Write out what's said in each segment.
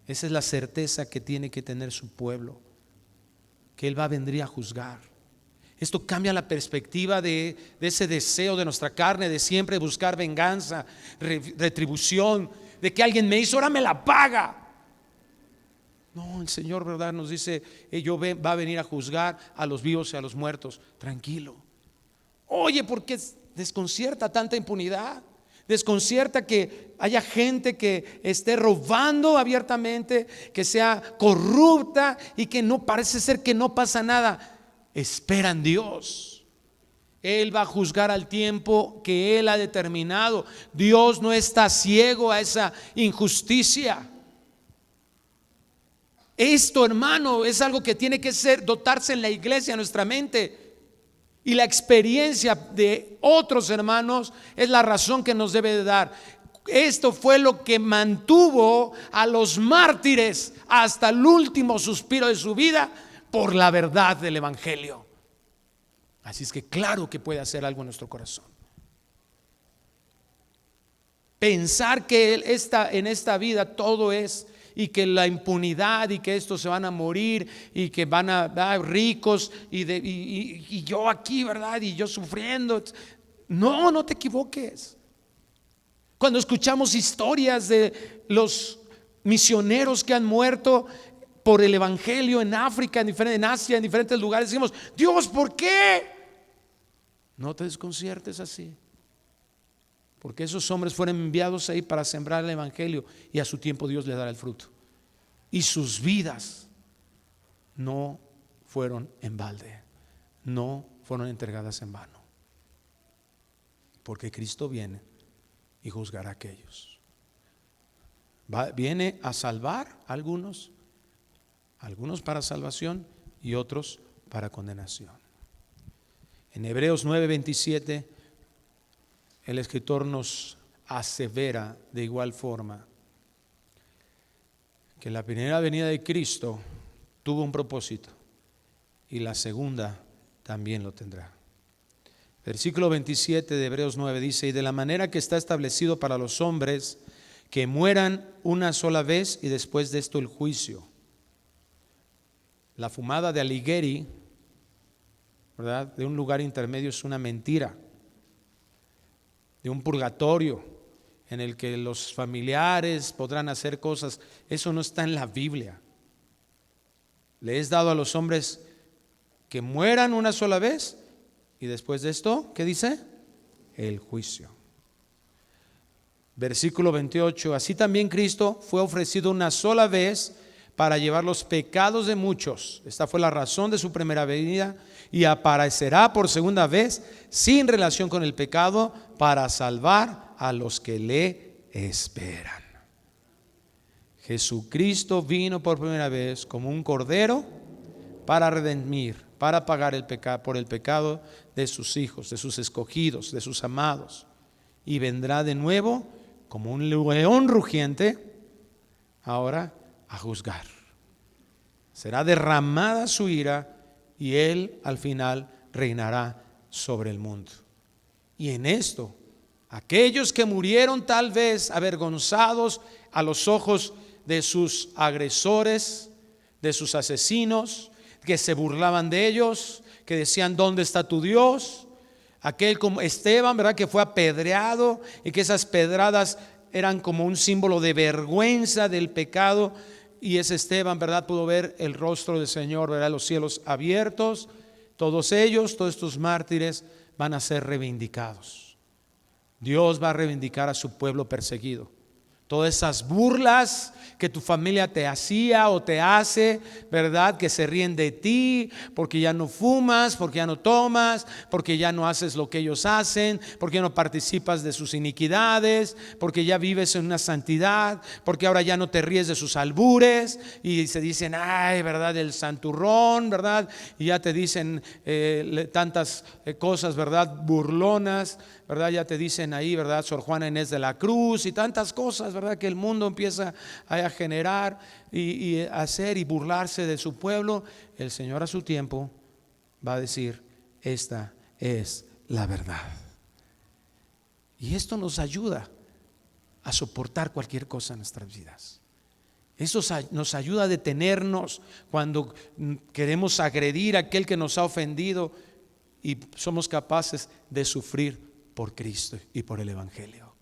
Esa es la certeza que tiene que tener su pueblo, que Él va a venir a juzgar. Esto cambia la perspectiva de ese deseo de nuestra carne de siempre buscar venganza, retribución, de que alguien me hizo, ahora me la paga. No, el Señor, ¿verdad?, nos dice, va a venir a juzgar a los vivos y a los muertos. Tranquilo. Oye, ¿por qué desconcierta tanta impunidad? Desconcierta que haya gente que esté robando abiertamente, que sea corrupta y que no parece ser que no pasa nada. Espera en Dios. Él va a juzgar al tiempo que Él ha determinado. Dios no está ciego a esa injusticia. Esto, hermano, es algo que tiene que dotarse en la iglesia, en nuestra mente. Y la experiencia de otros hermanos es la razón que nos debe de dar. Esto fue lo que mantuvo a los mártires hasta el último suspiro de su vida, por la verdad del evangelio. Así es que claro que puede hacer algo en nuestro corazón. Pensar que en esta vida todo es, y que la impunidad, y que estos se van a morir, y que van a dar ricos, y yo aquí, ¿verdad?, y yo sufriendo. No te equivoques. Cuando escuchamos historias de los misioneros que han muerto por el evangelio en África, en Asia, en diferentes lugares, decimos: Dios, ¿por qué? No te desconciertes así, porque esos hombres fueron enviados ahí para sembrar el evangelio, y a su tiempo Dios les dará el fruto. Y sus vidas no fueron en balde, no fueron entregadas en vano, porque Cristo viene y juzgará a aquellos. Viene a salvar a algunos para salvación y otros para condenación. En Hebreos 9:27 el escritor nos asevera de igual forma que la primera venida de Cristo tuvo un propósito, y la segunda también lo tendrá. Versículo 27 de Hebreos 9 dice: y de la manera que está establecido para los hombres que mueran una sola vez, y después de esto el juicio. La fumada de Alighieri, ¿verdad?, de un lugar intermedio, es una mentira, de un purgatorio en el que los familiares podrán hacer cosas. Eso no está en la Biblia. Le es dado a los hombres que mueran una sola vez, y después de esto, ¿qué dice? El juicio. Versículo 28: así también Cristo fue ofrecido una sola vez para llevar los pecados de muchos. Esta fue la razón de su primera venida, y aparecerá por segunda vez sin relación con el pecado, para salvar a los que le esperan. Jesucristo vino por primera vez como un cordero para redimir, para pagar por el pecado de sus hijos, de sus escogidos, de sus amados, y vendrá de nuevo como un león rugiente ahora a juzgar. Será derramada su ira, y Él al final reinará sobre el mundo. Y en esto, aquellos que murieron tal vez avergonzados a los ojos de sus agresores, de sus asesinos, que se burlaban de ellos, que decían: ¿dónde está tu Dios? Aquel como Esteban, ¿verdad?, que fue apedreado, y que esas pedradas eran como un símbolo de vergüenza del pecado. Y ese Esteban, ¿verdad?, pudo ver el rostro del Señor, ¿verdad?, los cielos abiertos. Todos ellos, todos estos mártires van a ser reivindicados. Dios va a reivindicar a su pueblo perseguido. Todas esas burlas que tu familia te hacía o te hace, ¿verdad?, que se ríen de ti porque ya no fumas, porque ya no tomas, porque ya no haces lo que ellos hacen, porque ya no participas de sus iniquidades, porque ya vives en una santidad, porque ahora ya no te ríes de sus albures, y se dicen: ay, ¿verdad?, el santurrón, ¿verdad?, y ya te dicen tantas cosas, ¿verdad?, burlonas, ¿verdad? Ya te dicen ahí, ¿verdad?, Sor Juana Inés de la Cruz, y tantas cosas, ¿verdad?, que el mundo empieza a generar y hacer y burlarse de su pueblo. El Señor a su tiempo va a decir: esta es la verdad. Y esto nos ayuda a soportar cualquier cosa en nuestras vidas. Eso nos ayuda a detenernos cuando queremos agredir a aquel que nos ha ofendido y somos capaces de sufrir por Cristo y por el Evangelio.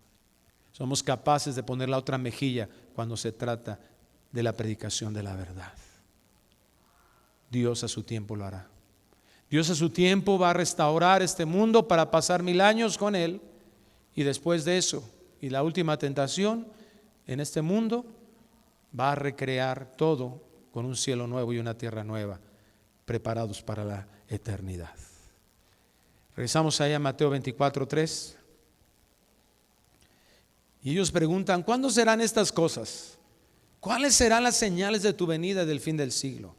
Somos capaces de poner la otra mejilla cuando se trata de la predicación de la verdad. Dios a su tiempo lo hará. Dios a su tiempo va a restaurar este mundo para pasar 1000 años con Él, y después de eso y la última tentación en este mundo, va a recrear todo con un cielo nuevo y una tierra nueva, preparados para la eternidad. Regresamos ahí a Mateo 24:3. Y ellos preguntan: ¿cuándo serán estas cosas? ¿Cuáles serán las señales de tu venida y del fin del siglo?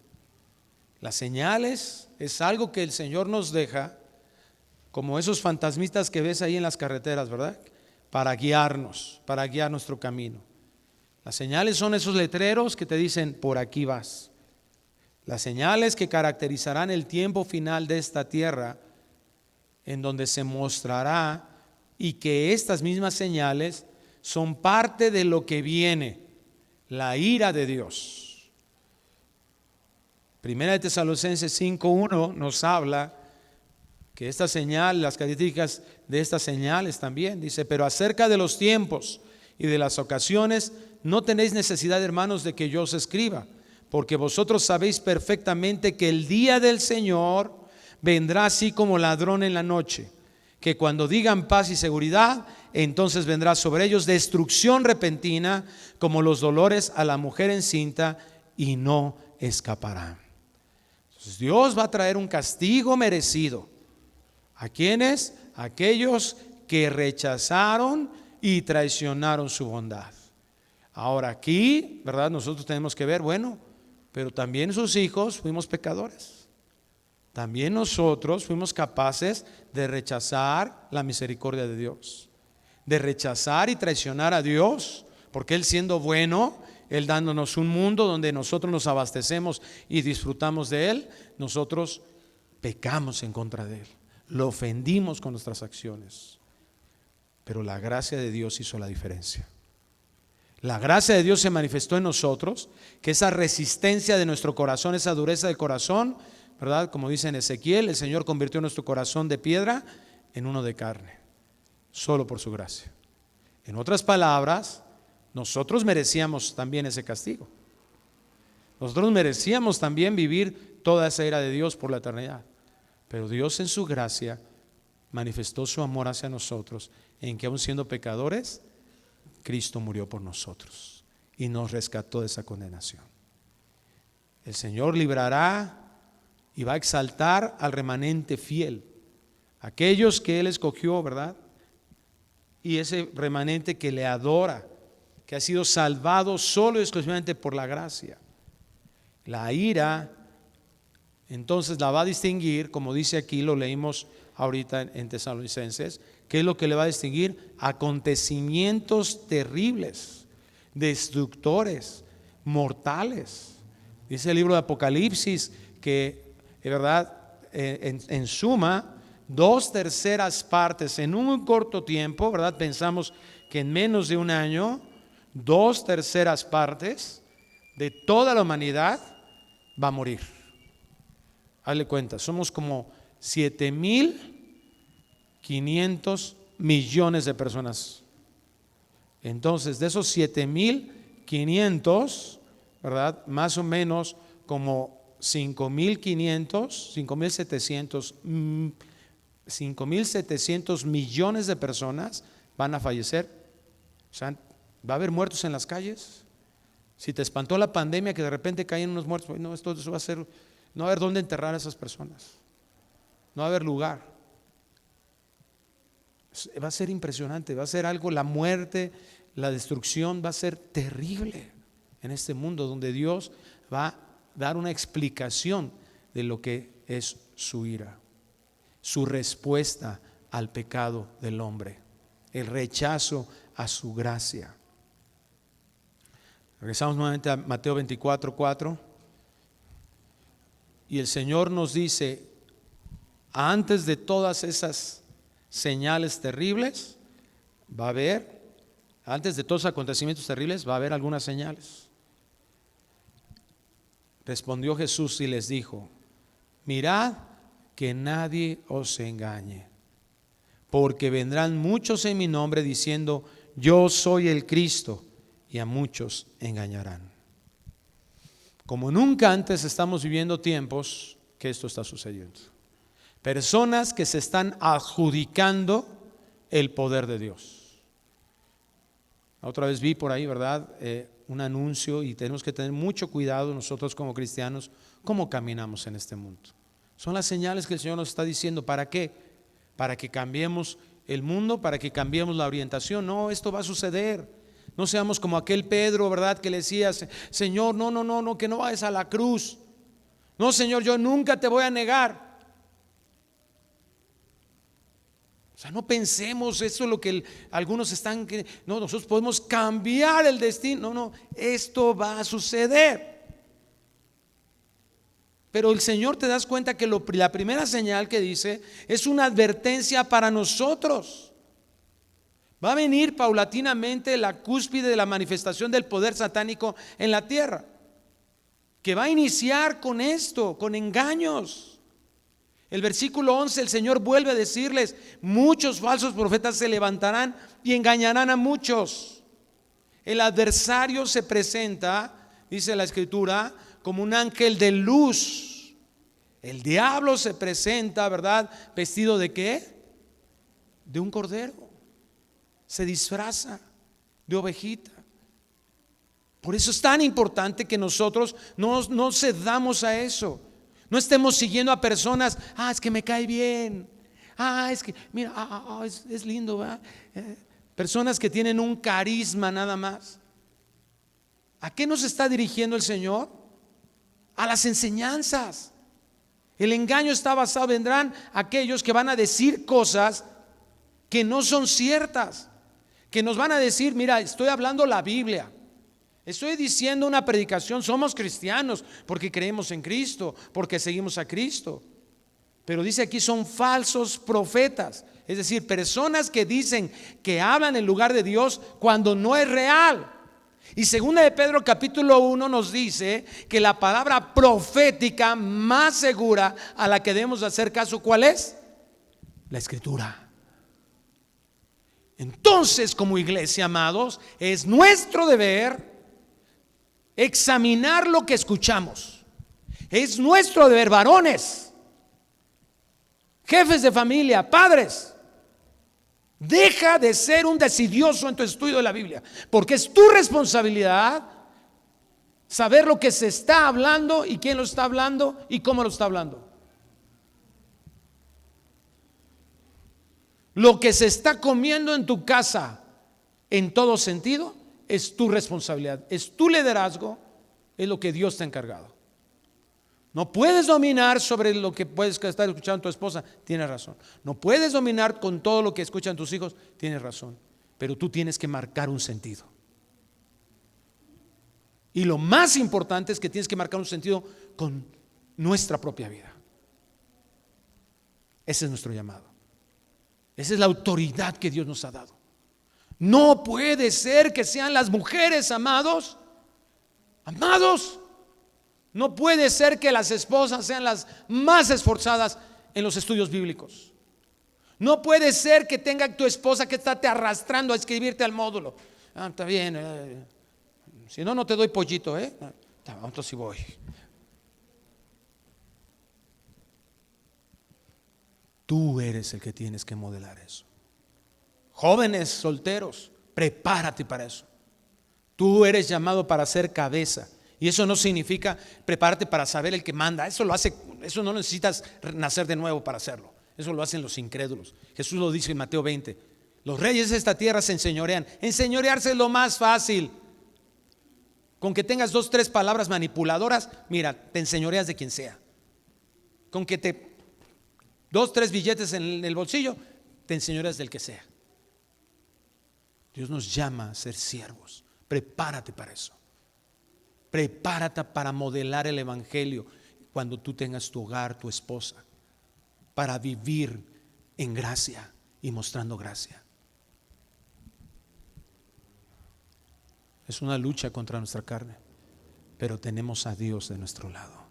Las señales es algo que el Señor nos deja, como esos fantasmitas que ves ahí en las carreteras, ¿verdad? Para guiarnos, para guiar nuestro camino. Las señales son esos letreros que te dicen: por aquí vas. Las señales que caracterizarán el tiempo final de esta tierra, en donde se mostrará, y que estas mismas señales son parte de lo que viene, la ira de Dios. Primera de Tesalonicenses 5:1 nos habla que esta señal, las características de estas señales también, dice: pero acerca de los tiempos y de las ocasiones, no tenéis necesidad, hermanos, de que yo os escriba, porque vosotros sabéis perfectamente que el día del Señor vendrá así como ladrón en la noche, que cuando digan paz y seguridad, entonces vendrá sobre ellos destrucción repentina, como los dolores a la mujer encinta, y no escaparán. Entonces Dios va a traer un castigo merecido. ¿A quiénes? A aquellos que rechazaron y traicionaron su bondad. Ahora aquí, ¿verdad? Nosotros tenemos que ver, bueno, pero también sus hijos fuimos pecadores. También nosotros fuimos capaces de rechazar la misericordia de Dios, de rechazar y traicionar a Dios, porque Él, siendo bueno, Él dándonos un mundo donde nosotros nos abastecemos y disfrutamos de Él, nosotros pecamos en contra de Él, lo ofendimos con nuestras acciones. Pero la gracia de Dios hizo la diferencia. La gracia de Dios se manifestó en nosotros, que esa resistencia de nuestro corazón, esa dureza del corazón, ¿verdad? Como dice en Ezequiel, el Señor convirtió nuestro corazón de piedra en uno de carne, solo por su gracia. En otras palabras, nosotros merecíamos también ese castigo. Nosotros merecíamos también vivir toda esa ira de Dios por la eternidad. Pero Dios, en su gracia, manifestó su amor hacia nosotros, en que aun siendo pecadores, Cristo murió por nosotros y nos rescató de esa condenación. El Señor librará y va a exaltar al remanente fiel, aquellos que Él escogió, ¿verdad? Y ese remanente que le adora, que ha sido salvado solo y exclusivamente por la gracia. La ira, entonces, la va a distinguir, como dice aquí, lo leímos ahorita en Tesalonicenses. ¿Qué es lo que le va a distinguir? Acontecimientos terribles, destructores, mortales. Dice el libro de Apocalipsis que, de verdad, en suma, 2/3 partes en un corto tiempo, ¿verdad? Pensamos que en menos de un año, 2/3 partes de toda la humanidad va a morir. Hazle cuenta, somos como 7.500 millones de personas. Entonces, de esos 7.500, ¿verdad? Más o menos como 5.700 millones de personas van a fallecer. O sea, va a haber muertos en las calles. Si te espantó la pandemia que de repente caen unos muertos, no, esto va a ser, no va a haber dónde enterrar a esas personas, no va a haber lugar. Va a ser impresionante, va a ser algo, la muerte, la destrucción va a ser terrible en este mundo donde Dios va a dar una explicación de lo que es su ira, su respuesta al pecado del hombre, el rechazo a su gracia. Regresamos nuevamente a Mateo 24:4 y el Señor nos dice: antes de todas esas señales terribles va a haber, antes de todos los acontecimientos terribles va a haber algunas señales. Respondió Jesús y les dijo: mirad que nadie os engañe, porque vendrán muchos en mi nombre diciendo: yo soy el Cristo, y a muchos engañarán. Como nunca antes estamos viviendo tiempos que esto está sucediendo. Personas que se están adjudicando el poder de Dios. Otra vez vi por ahí, ¿verdad? Un anuncio, y tenemos que tener mucho cuidado nosotros como cristianos, cómo caminamos en este mundo. Son las señales que el Señor nos está diciendo. ¿Para qué? Para que cambiemos el mundo, para que cambiemos la orientación. No, esto va a suceder. No seamos como aquel Pedro, ¿verdad? Que le decía: Señor, no, que no vayas a la cruz. No, Señor, yo nunca te voy a negar. O sea, no pensemos eso es lo que algunos están. No, nosotros podemos cambiar el destino. No, esto va a suceder. Pero el Señor, te das cuenta que la primera señal que dice es una advertencia para nosotros. Va a venir paulatinamente la cúspide de la manifestación del poder satánico en la tierra, que va a iniciar con esto, con engaños. El versículo 11, el Señor vuelve a decirles: muchos falsos profetas se levantarán y engañarán a muchos. El adversario se presenta, dice la Escritura, como un ángel de luz. El diablo se presenta, ¿verdad? ¿Vestido de qué? De un cordero. Se disfraza de ovejita. Por eso es tan importante que nosotros no cedamos a eso. No estemos siguiendo a personas: es que me cae bien, es que mira, es lindo, ¿verdad? Personas que tienen un carisma nada más. ¿A qué nos está dirigiendo el Señor? A las enseñanzas. El engaño está basado, vendrán aquellos que van a decir cosas que no son ciertas, que nos van a decir: mira, estoy hablando la Biblia, estoy diciendo una predicación, somos cristianos porque creemos en Cristo, porque seguimos a Cristo. Pero dice aquí, son falsos profetas, es decir, personas que dicen que hablan en lugar de Dios cuando no es real. Y segunda de Pedro capítulo 1 nos dice que la palabra profética más segura a la que debemos hacer caso, ¿cuál es? La Escritura. Entonces, como iglesia, amados, es nuestro deber examinar lo que escuchamos. Es nuestro deber, varones, jefes de familia, padres. Deja de ser un decidioso en tu estudio de la Biblia, porque es tu responsabilidad saber lo que se está hablando y quién lo está hablando y cómo lo está hablando. Lo que se está comiendo en tu casa, en todo sentido, es tu responsabilidad, es tu liderazgo, es lo que Dios te ha encargado. No puedes dominar sobre lo que puedes estar escuchando tu esposa, tienes razón. No puedes dominar con todo lo que escuchan tus hijos, tienes razón. Pero tú tienes que marcar un sentido. Y lo más importante es que tienes que marcar un sentido con nuestra propia vida. Ese es nuestro llamado. Esa es la autoridad que Dios nos ha dado. No puede ser que sean las mujeres, amados. No puede ser que las esposas sean las más esforzadas en los estudios bíblicos. No puede ser que tenga tu esposa que esté arrastrando a escribirte al módulo. Está bien, si no, no te doy pollito, entonces sí voy. Tú eres el que tienes que modelar eso. Jóvenes solteros, prepárate para eso. Tú eres llamado para ser cabeza. Y eso no significa prepárate para saber el que manda. Eso no necesitas nacer de nuevo para hacerlo. Eso lo hacen los incrédulos. Jesús lo dice en Mateo 20. Los reyes de esta tierra se enseñorean. Enseñorearse es lo más fácil. Con que tengas 2, 3 palabras manipuladoras, mira, te enseñoreas de quien sea. Con que 2, 3 billetes en el bolsillo, te enseñoreas del que sea. Dios nos llama a ser siervos. Prepárate para eso. Prepárate para modelar el evangelio cuando tú tengas tu hogar, tu esposa, para vivir en gracia y mostrando gracia. Es una lucha contra nuestra carne. pero tenemos a Dios de nuestro lado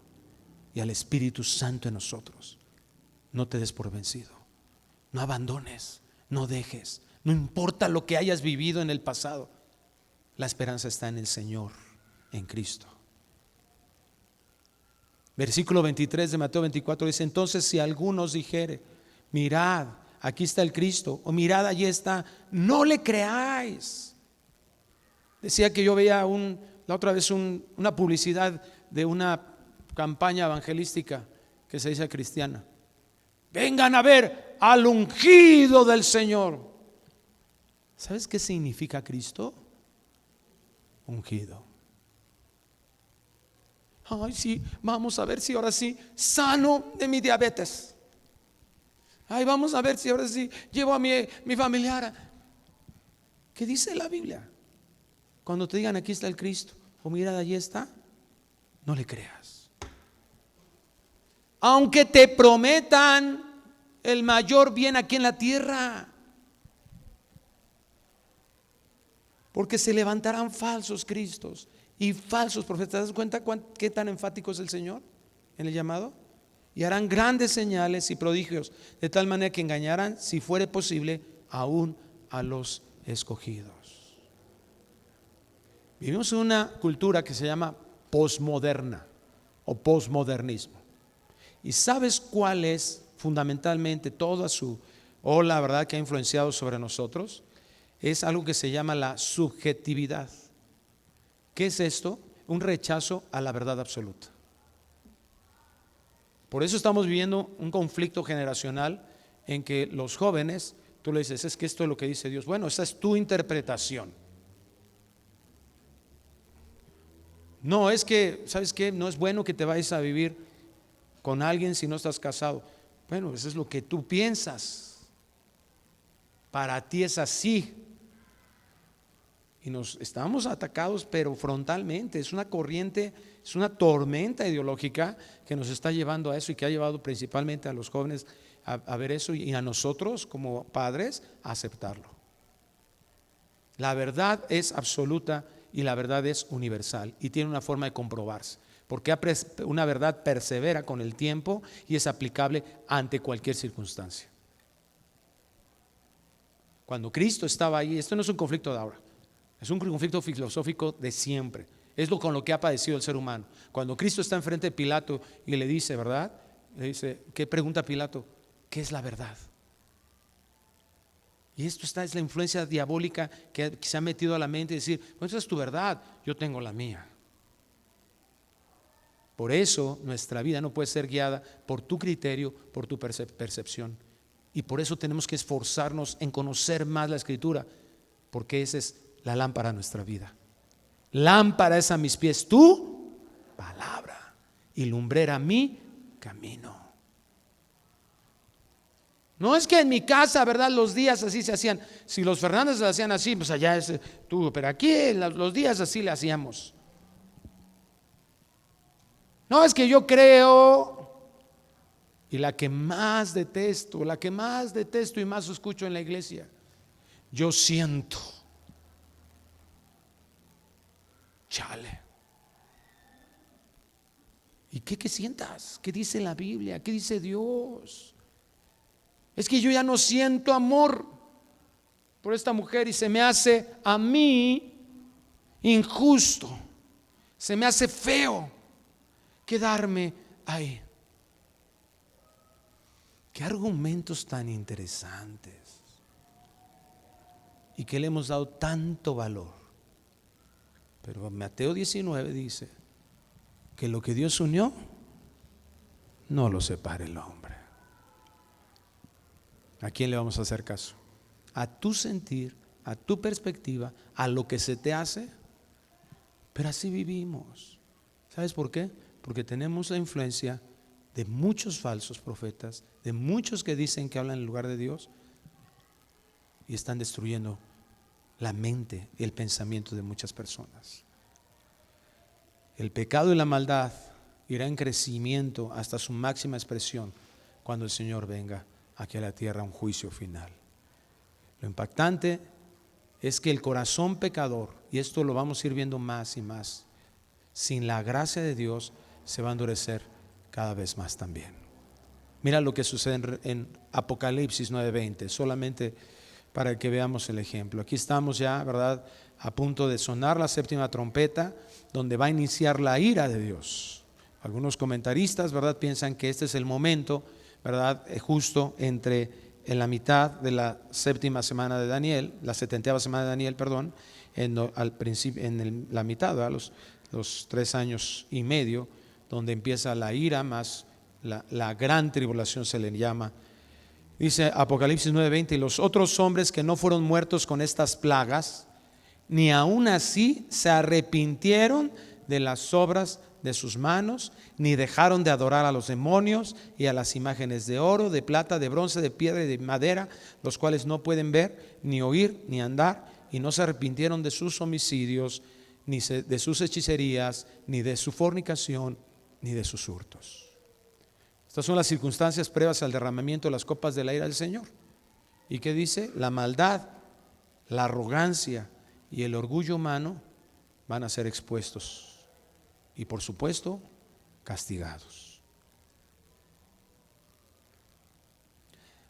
y al Espíritu Santo en nosotros. No te des por vencido, no abandones, no dejes, no importa lo que hayas vivido en el pasado. La esperanza está en el Señor, en Cristo. Versículo 23 de Mateo 24 dice: entonces si alguno os dijere, mirad, aquí está el Cristo, o mirad, allí está, no le creáis. Decía que yo veía la otra vez una publicidad de una campaña evangelística que se dice cristiana. Vengan a ver al ungido del Señor. ¿Sabes qué significa Cristo? Ungido. Ay, sí, vamos a ver si ahora sí sano de mi diabetes. Ay, vamos a ver si ahora sí llevo a mi familiar. ¿Qué dice la Biblia? Cuando te digan aquí está el Cristo, o mira, allí está, no le creas. Aunque te prometan el mayor bien aquí en la tierra, porque se levantarán falsos cristos y falsos profetas. ¿Te das cuenta qué tan enfático es el Señor en el llamado? Y harán grandes señales y prodigios, de tal manera que engañarán, si fuere posible, aún a los escogidos. Vivimos en una cultura que se llama posmoderna o posmodernismo. ¿Y sabes cuál es fundamentalmente toda su ola, verdad, que ha influenciado sobre nosotros? Es algo que se llama la subjetividad. ¿Qué es esto? Un rechazo a la verdad absoluta. Por eso estamos viviendo un conflicto generacional en que los jóvenes, tú le dices, es que esto es lo que dice Dios. Bueno, esa es tu interpretación. No, es que, ¿sabes qué? No es bueno que te vayas a vivir con alguien si no estás casado. Bueno, eso es lo que tú piensas. Para ti es así. Y nos estamos atacados, pero frontalmente. Es una corriente, es una tormenta ideológica que nos está llevando a eso y que ha llevado principalmente a los jóvenes a ver eso y a nosotros como padres a aceptarlo. La verdad es absoluta y la verdad es universal y tiene una forma de comprobarse, porque una verdad persevera con el tiempo y es aplicable ante cualquier circunstancia. Cuando Cristo estaba ahí, esto no es un conflicto de ahora, es un conflicto filosófico de siempre. Es con lo que ha padecido el ser humano. Cuando Cristo está enfrente de Pilato y le dice, ¿verdad? Le dice, ¿qué pregunta Pilato? ¿Qué es la verdad? Y esto es la influencia diabólica que se ha metido a la mente y decir, bueno, esa es tu verdad, yo tengo la mía. Por eso nuestra vida no puede ser guiada por tu criterio, por tu percepción. Y por eso tenemos que esforzarnos en conocer más la Escritura, porque esa es la lámpara de nuestra vida. Lámpara es a mis pies tu palabra y lumbrera mi camino. No es que en mi casa, ¿verdad? Los días así se hacían. Si los Fernández lo hacían así, pues allá es tú, pero aquí los días así le hacíamos. No, es que yo creo, y la que más detesto y más escucho en la iglesia, yo siento. Chale. ¿Y qué sientas? ¿Qué dice la Biblia? ¿Qué dice Dios? Es que yo ya no siento amor por esta mujer y se me hace a mí injusto, se me hace feo quedarme ahí. Qué argumentos tan interesantes y que le hemos dado tanto valor. Pero Mateo 19 dice que lo que Dios unió no lo separe el hombre. ¿A quién le vamos a hacer caso? A tu sentir, a tu perspectiva, a lo que se te hace. Pero así vivimos. ¿Sabes por qué? Porque tenemos la influencia de muchos falsos profetas, de muchos que dicen que hablan en lugar de Dios y están destruyendo la mente y el pensamiento de muchas personas. El pecado y la maldad irá en crecimiento hasta su máxima expresión cuando el Señor venga aquí a la tierra a un juicio final. Lo impactante es que el corazón pecador, y esto lo vamos a ir viendo más y más, sin la gracia de Dios se va a endurecer cada vez más también. Mira lo que sucede en Apocalipsis 9:20, solamente para que veamos el ejemplo. Aquí estamos ya, ¿verdad?, a punto de sonar la séptima trompeta, donde va a iniciar la ira de Dios. Algunos comentaristas, ¿verdad?, piensan que este es el momento, ¿verdad?, justo en la mitad de la séptima semana de Daniel, la 70ª semana de Daniel, perdón, al principio, la mitad, ¿verdad?, los 3 años y medio, donde empieza la ira más la gran tribulación se le llama. Dice Apocalipsis 9:20, y los otros hombres que no fueron muertos con estas plagas, ni aun así se arrepintieron de las obras de sus manos, ni dejaron de adorar a los demonios y a las imágenes de oro, de plata, de bronce, de piedra y de madera, los cuales no pueden ver, ni oír, ni andar, y no se arrepintieron de sus homicidios, ni de sus hechicerías, ni de su fornicación, ni de sus hurtos. Estas son las circunstancias previas al derramamiento de las copas de la ira del Señor. ¿Y qué dice? La maldad, la arrogancia y el orgullo humano van a ser expuestos y, por supuesto, castigados.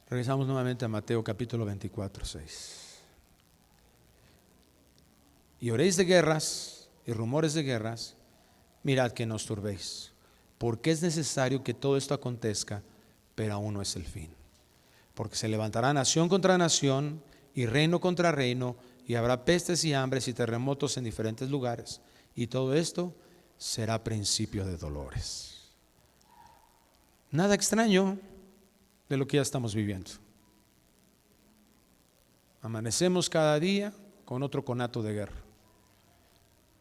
Regresamos nuevamente a Mateo capítulo 24:6. Y oréis de guerras y rumores de guerras, mirad que no os turbéis, porque es necesario que todo esto acontezca, pero aún no es el fin. Porque se levantará nación contra nación y reino contra reino, y habrá pestes y hambres y terremotos en diferentes lugares, y todo esto será principio de dolores. Nada extraño de lo que ya estamos viviendo. Amanecemos cada día con otro conato de guerra.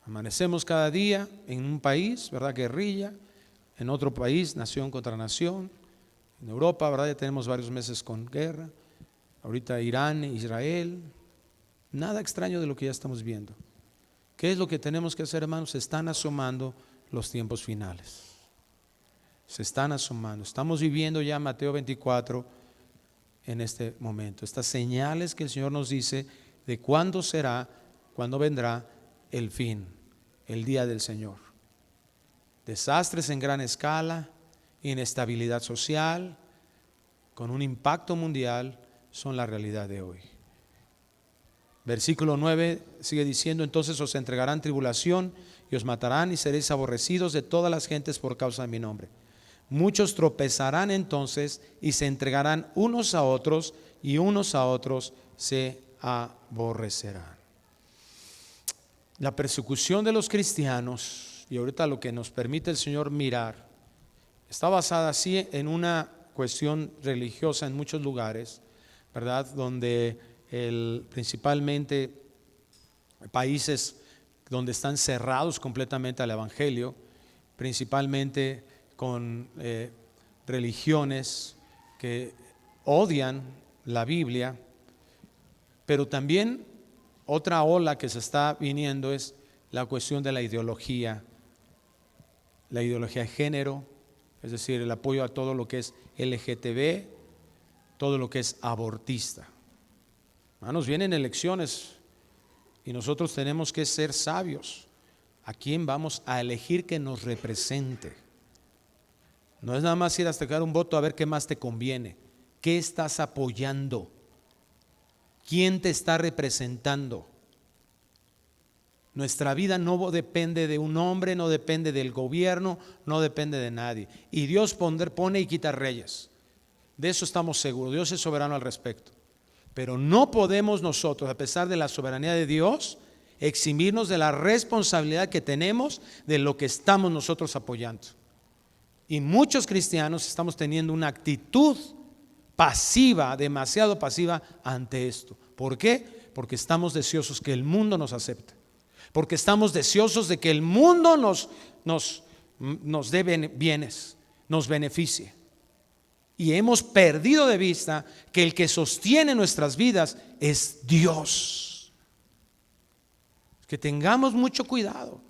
Amanecemos cada día en un país, ¿verdad?, guerrilla, en otro país, nación contra nación. En Europa, ¿verdad?, ya tenemos varios meses con guerra. Ahorita Irán, Israel. Nada extraño de lo que ya estamos viendo. ¿Qué es lo que tenemos que hacer, hermanos? Se están asomando los tiempos finales. Se están asomando. Estamos viviendo ya Mateo 24 en este momento. Estas señales que el Señor nos dice de cuándo será, cuándo vendrá el fin, el día del Señor. Desastres en gran escala, inestabilidad social, con un impacto mundial, son la realidad de hoy. Versículo 9 sigue diciendo: entonces os entregarán tribulación y os matarán y seréis aborrecidos de todas las gentes por causa de mi nombre. Muchos tropezarán entonces y se entregarán unos a otros, y unos a otros se aborrecerán. La persecución de los cristianos, y ahorita lo que nos permite el Señor mirar, está basada así en una cuestión religiosa en muchos lugares, ¿verdad?, donde principalmente países donde están cerrados completamente al evangelio, principalmente con religiones que odian la Biblia, pero también otra ola que se está viniendo es la cuestión de la ideología de género, es decir, el apoyo a todo lo que es LGTB, todo lo que es abortista. Hermanos, vienen elecciones y nosotros tenemos que ser sabios. ¿A quién vamos a elegir que nos represente? No es nada más ir a sacar un voto a ver qué más te conviene. ¿Qué estás apoyando? ¿Quién te está representando? Nuestra vida no depende de un hombre, no depende del gobierno, no depende de nadie. Y Dios pone y quita reyes. De eso estamos seguros. Dios es soberano al respecto. Pero no podemos nosotros, a pesar de la soberanía de Dios, eximirnos de la responsabilidad que tenemos de lo que estamos nosotros apoyando. Y muchos cristianos estamos teniendo una actitud pasiva, demasiado pasiva ante esto. ¿Por qué? Porque estamos deseosos que el mundo nos acepte. Porque estamos deseosos de que el mundo nos dé bienes, nos beneficie. Y hemos perdido de vista que el que sostiene nuestras vidas es Dios. Que tengamos mucho cuidado,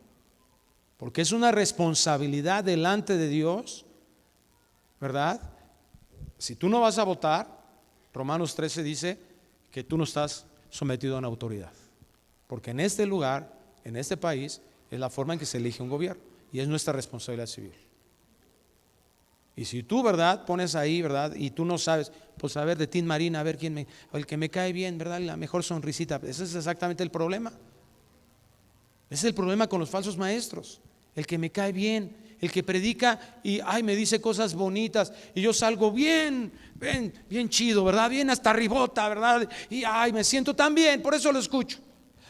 porque es una responsabilidad delante de Dios, ¿verdad? Si tú no vas a votar, Romanos 13 dice que tú no estás sometido a una autoridad. Porque en este lugar, en este país, Es la forma en que se elige un gobierno y es nuestra responsabilidad civil. Y si tú, ¿verdad?, pones ahí, ¿verdad?, y tú no sabes, pues a ver, de Tin Marín, a ver quién el que me cae bien, ¿verdad?, la mejor sonrisita. Ese es exactamente el problema. Ese es el problema con los falsos maestros. El que me cae bien, el que predica y me dice cosas bonitas y yo salgo bien chido, ¿verdad?, bien hasta ribota, ¿verdad?, y me siento tan bien, por eso lo escucho.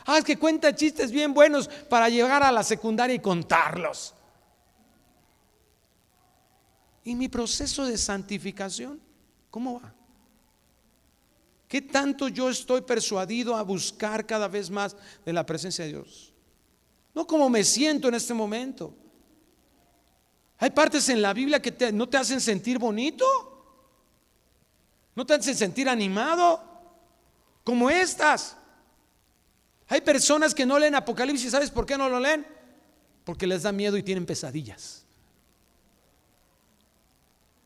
Es que cuenta chistes bien buenos para llegar a la secundaria y contarlos. ¿Y mi proceso de santificación cómo va? ¿Qué tanto yo estoy persuadido a buscar cada vez más de la presencia de Dios? No como me siento en este momento. Hay partes en la Biblia que no te hacen sentir bonito, no te hacen sentir animado, como estas. Hay personas que no leen Apocalipsis. ¿Sabes por qué no lo leen? Porque les da miedo y tienen pesadillas.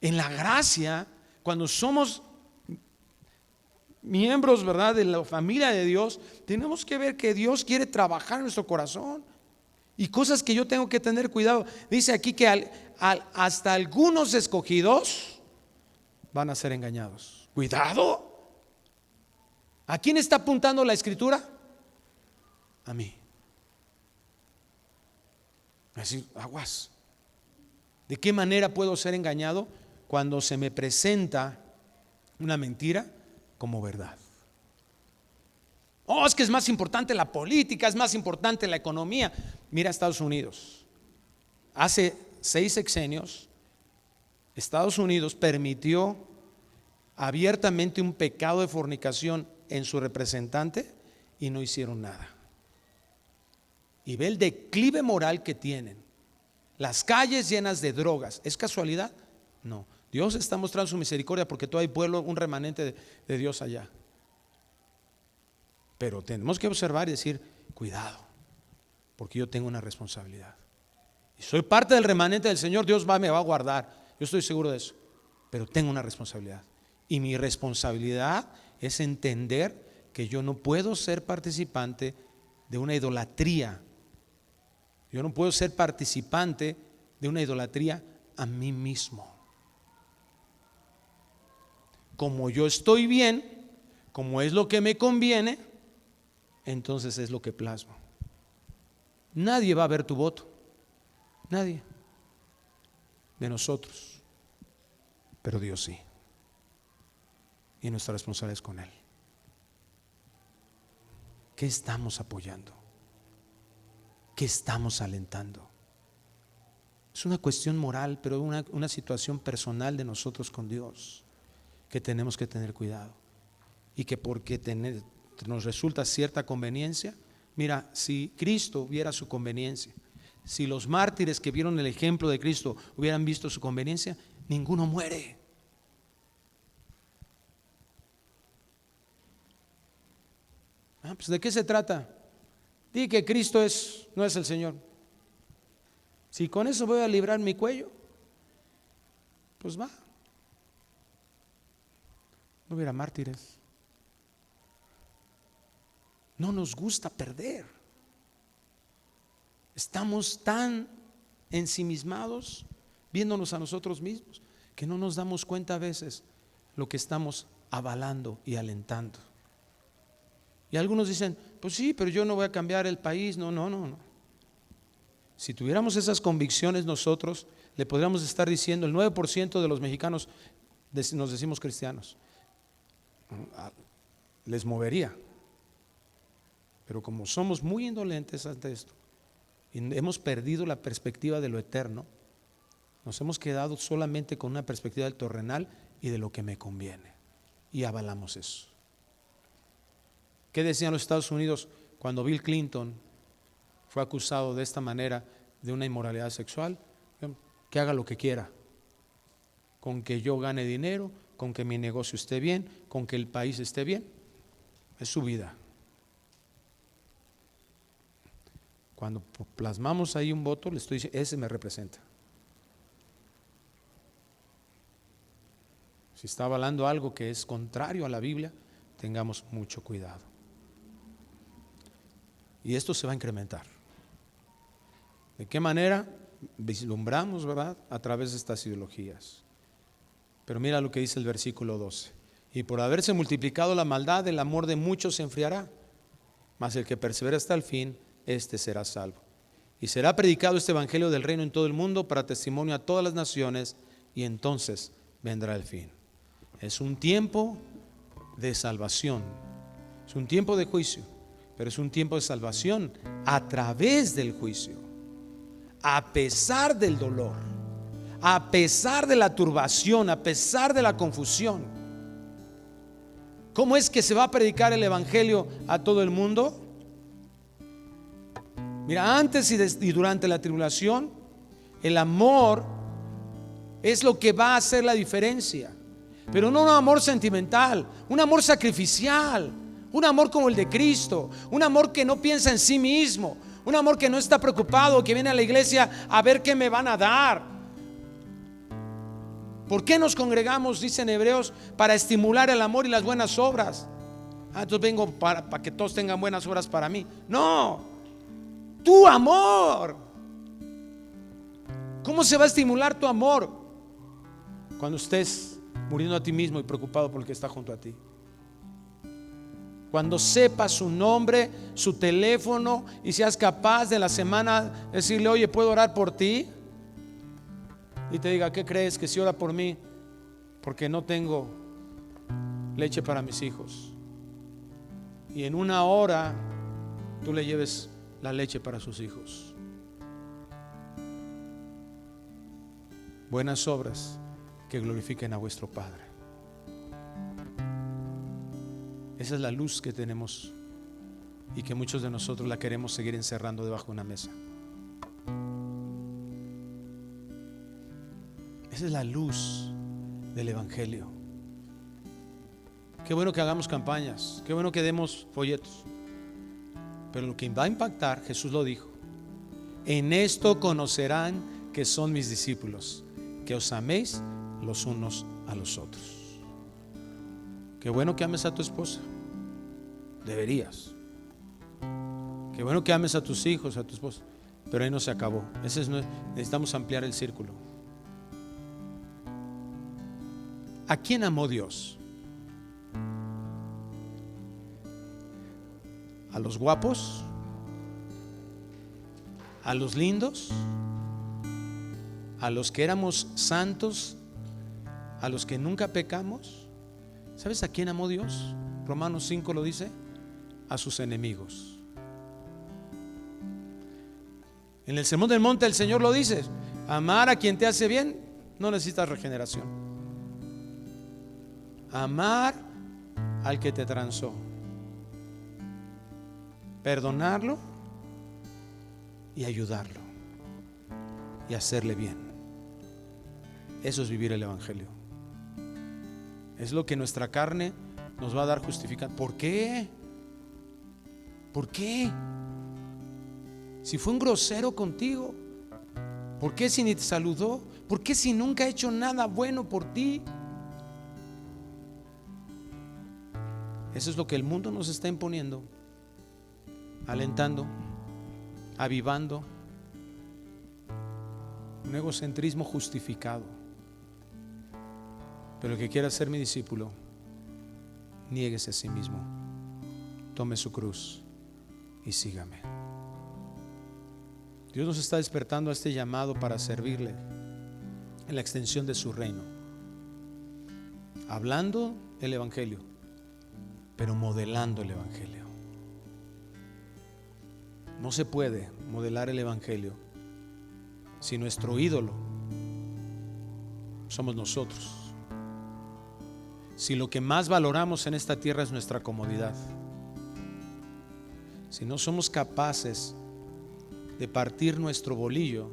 En la gracia, cuando somos miembros, ¿verdad?, de la familia de Dios, tenemos que ver que Dios quiere trabajar en nuestro corazón y cosas que yo tengo que tener cuidado. Dice aquí que hasta algunos escogidos van a ser engañados. Cuidado. ¿A quién está apuntando la escritura? A mí. Así, aguas. ¿De qué manera puedo ser engañado? Cuando se me presenta una mentira como verdad. Es que es más importante la política, es más importante la economía. Mira Estados Unidos. Hace 6 sexenios, Estados Unidos permitió abiertamente un pecado de fornicación en su representante y no hicieron nada. Y ve el declive moral que tienen. Las calles llenas de drogas. ¿Es casualidad? No. Dios está mostrando su misericordia porque todavía hay pueblo, un remanente de Dios allá. Pero tenemos que observar y decir, cuidado, porque yo tengo una responsabilidad. Y soy parte del remanente del Señor. Dios me va a guardar. Yo estoy seguro de eso. Pero tengo una responsabilidad. Y mi responsabilidad es entender que yo no puedo ser participante de una idolatría. Yo no puedo ser participante de una idolatría a mí mismo. Como yo estoy bien, como es lo que me conviene, entonces es lo que plasmo. Nadie va a ver tu voto. Nadie de nosotros. Pero Dios sí. Y nuestra responsabilidad es con Él. ¿Qué estamos apoyando? ¿Qué estamos alentando? Es una cuestión moral, pero una situación personal de nosotros con Dios, que tenemos que tener cuidado. Y que porque nos resulta cierta conveniencia, mira, si Cristo viera su conveniencia, si los mártires que vieron el ejemplo de Cristo hubieran visto su conveniencia, ninguno muere. Pues ¿de qué se trata? Di que Cristo no es el Señor. Si con eso voy a librar mi cuello, pues va. No hubiera mártires. No nos gusta perder. Estamos tan ensimismados viéndonos a nosotros mismos que no nos damos cuenta a veces lo que estamos avalando y alentando. Y algunos dicen, pues sí, pero yo no voy a cambiar el país. No. Si tuviéramos esas convicciones nosotros, le podríamos estar diciendo, el 9% de los mexicanos nos decimos cristianos. Les movería. Pero como somos muy indolentes ante esto y hemos perdido la perspectiva de lo eterno, nos hemos quedado solamente con una perspectiva del terrenal y de lo que me conviene, y avalamos eso. ¿Qué decían los Estados Unidos cuando Bill Clinton fue acusado de esta manera de una inmoralidad sexual? Que haga lo que quiera, con que yo gane dinero, con que mi negocio esté bien, con que el país esté bien. Es su vida. Cuando plasmamos ahí un voto, le estoy diciendo, ese me representa. Si está avalando algo que es contrario a la Biblia, tengamos mucho cuidado. Y esto se va a incrementar. ¿De qué manera? Vislumbramos, ¿verdad? A través de estas ideologías. Pero mira lo que dice el versículo 12. Y por haberse multiplicado la maldad, el amor de muchos se enfriará. Mas el que persevera hasta el fin, éste será salvo. Y será predicado este evangelio del reino en todo el mundo para testimonio a todas las naciones, y entonces vendrá el fin. Es un tiempo de salvación. Es un tiempo de juicio, pero es un tiempo de salvación a través del juicio. A pesar del dolor, a pesar de la turbación, a pesar de la confusión. ¿Cómo es que se va a predicar el evangelio a todo el mundo? Mira, antes y durante la tribulación, el amor es lo que va a hacer la diferencia. Pero no un amor sentimental, un amor sacrificial, un amor como el de Cristo, un amor que no piensa en sí mismo, un amor que no está preocupado, que viene a la iglesia a ver qué me van a dar. ¿Por qué nos congregamos, dicen Hebreos? Para estimular el amor y las buenas obras. Entonces vengo para que todos tengan buenas obras para mí. No, tu amor. ¿Cómo se va a estimular tu amor? Cuando estés muriendo a ti mismo y preocupado por el que está junto a ti. Cuando sepas su nombre, su teléfono, y seas capaz de la semana decirle: oye, ¿puedo orar por ti? Y te diga: ¿qué crees? Que si ora por mí porque no tengo leche para mis hijos. Y en una hora tú le lleves la leche para sus hijos. Buenas obras que glorifiquen a vuestro Padre. Esa es la luz que tenemos y que muchos de nosotros la queremos seguir encerrando debajo de una mesa. Esa es la luz del evangelio. Qué bueno que hagamos campañas, qué bueno que demos folletos, pero lo que va a impactar, Jesús lo dijo: en esto conocerán que son mis discípulos, que os améis los unos a los otros. Qué bueno que ames a tu esposa, deberías. Qué bueno que ames a tus hijos, a tu esposa, pero ahí no se acabó. Necesitamos ampliar el círculo. ¿A quién amó Dios? ¿A los guapos? ¿A los lindos? ¿A los que éramos santos? ¿A los que nunca pecamos? ¿Sabes a quién amó Dios? Romanos 5 lo dice: a sus enemigos. En el Sermón del Monte el Señor lo dice: amar a quien te hace bien, no necesitas regeneración. Amar al que te transó, perdonarlo y ayudarlo y hacerle bien. Eso es vivir el evangelio. Es lo que nuestra carne nos va a dar justificando. ¿Por qué? ¿Por qué? Si fue un grosero contigo, ¿por qué si ni te saludó? ¿Por qué si nunca ha hecho nada bueno por ti? Eso es lo que el mundo nos está imponiendo, alentando, avivando un egocentrismo justificado. Pero el que quiera ser mi discípulo, niéguese a sí mismo, tome su cruz y sígame. Dios nos está despertando a este llamado para servirle en la extensión de su reino, hablando el evangelio, pero modelando el evangelio. No se puede modelar el evangelio si nuestro ídolo somos nosotros, si lo que más valoramos en esta tierra es nuestra comodidad, si no somos capaces de partir nuestro bolillo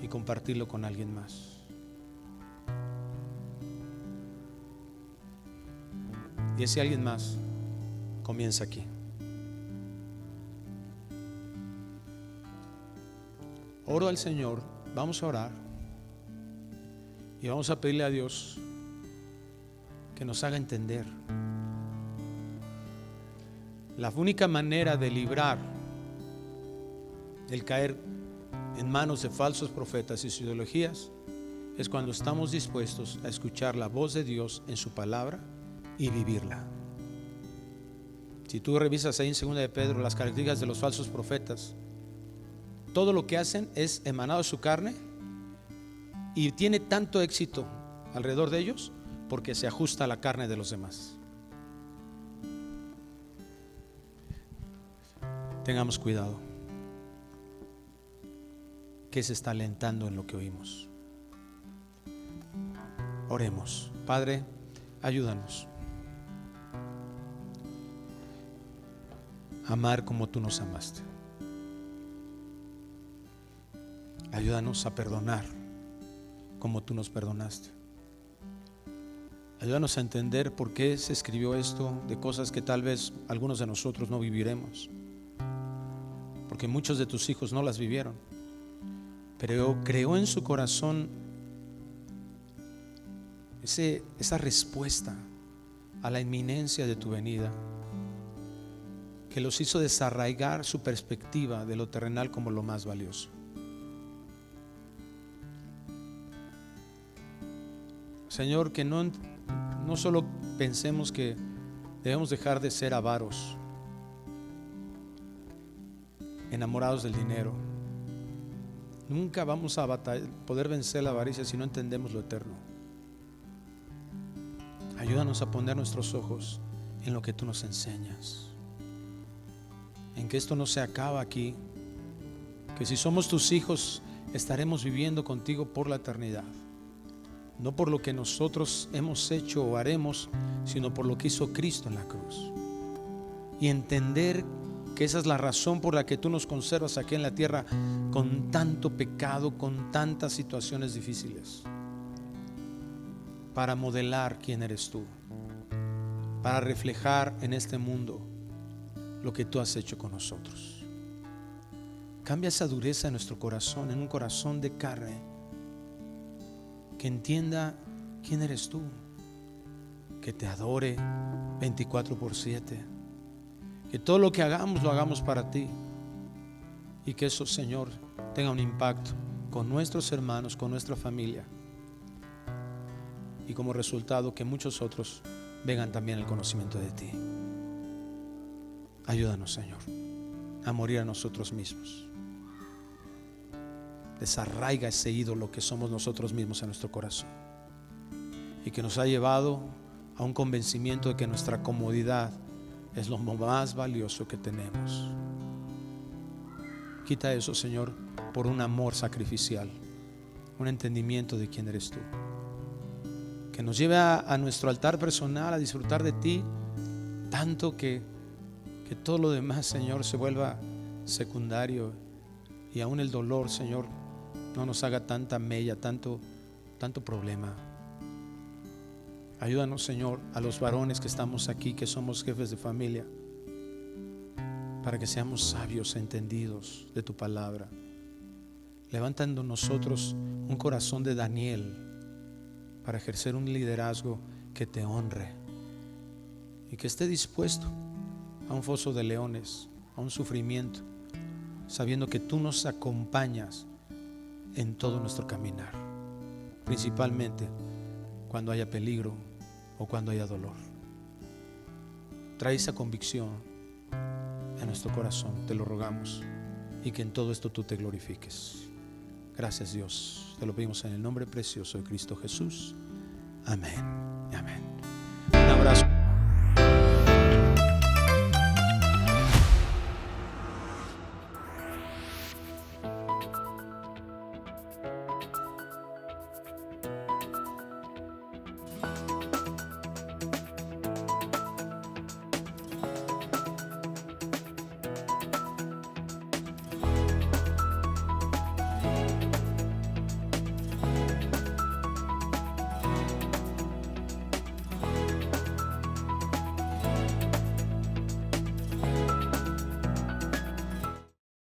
y compartirlo con alguien más. Y ese alguien más comienza aquí. Oro al Señor, vamos a orar y vamos a pedirle a Dios que nos haga entender la única manera de librar El caer en manos de falsos profetas y sus ideologías es cuando estamos dispuestos a escuchar la voz de Dios en su palabra y vivirla. Si tú revisas ahí en 2 de Pedro las características de los falsos profetas, todo lo que hacen es emanado de su carne y tiene tanto éxito alrededor de ellos porque se ajusta a la carne de los demás. Tengamos cuidado. ¿Qué se está alentando en lo que oímos? Oremos. Padre, ayúdanos a amar como tú nos amaste. Ayúdanos a perdonar como tú nos perdonaste. Ayúdanos a entender por qué se escribió esto de cosas que tal vez algunos de nosotros no viviremos, porque muchos de tus hijos no las vivieron, pero creó en su corazón esa respuesta a la inminencia de tu venida, que los hizo desarraigar su perspectiva de lo terrenal como lo más valioso. Señor, que no solo pensemos que debemos dejar de ser avaros, enamorados del dinero. Nunca vamos a poder vencer la avaricia si no entendemos lo eterno. Ayúdanos a poner nuestros ojos en lo que tú nos enseñas, en que esto no se acaba aquí, que si somos tus hijos estaremos viviendo contigo por la eternidad, no por lo que nosotros hemos hecho o haremos, sino por lo que hizo Cristo en la cruz. Y entender que esa es la razón por la que tú nos conservas aquí en la tierra con tanto pecado, con tantas situaciones difíciles, para modelar quién eres tú, para reflejar en este mundo lo que tú has hecho con nosotros. Cambia esa dureza en nuestro corazón en un corazón de carne, que entienda quién eres tú, que te adore 24/7, que todo lo que hagamos lo hagamos para ti, y que eso, Señor, tenga un impacto con nuestros hermanos, con nuestra familia, y como resultado que muchos otros vengan también al conocimiento de ti. Ayúdanos, Señor, a morir a nosotros mismos. Desarraiga ese ídolo que somos nosotros mismos en nuestro corazón, y que nos ha llevado a un convencimiento de que nuestra comodidad es lo más valioso que tenemos. Quita eso, Señor, por un amor sacrificial, un entendimiento de quién eres tú, que nos lleve a nuestro altar personal a disfrutar de ti tanto que todo lo demás, Señor, se vuelva secundario, y aún el dolor, Señor, no nos haga tanta mella, tanto problema. Ayúdanos, Señor, a los varones que estamos aquí, que somos jefes de familia, para que seamos sabios, entendidos de tu palabra, levantando en nosotros un corazón de Daniel para ejercer un liderazgo que te honre y que esté dispuesto a un foso de leones, a un sufrimiento, sabiendo que tú nos acompañas en todo nuestro caminar, principalmente cuando haya peligro o cuando haya dolor. Trae esa convicción a nuestro corazón, te lo rogamos, y que en todo esto tú te glorifiques. Gracias, Dios, te lo pedimos en el nombre precioso de Cristo Jesús. Amén. Amén.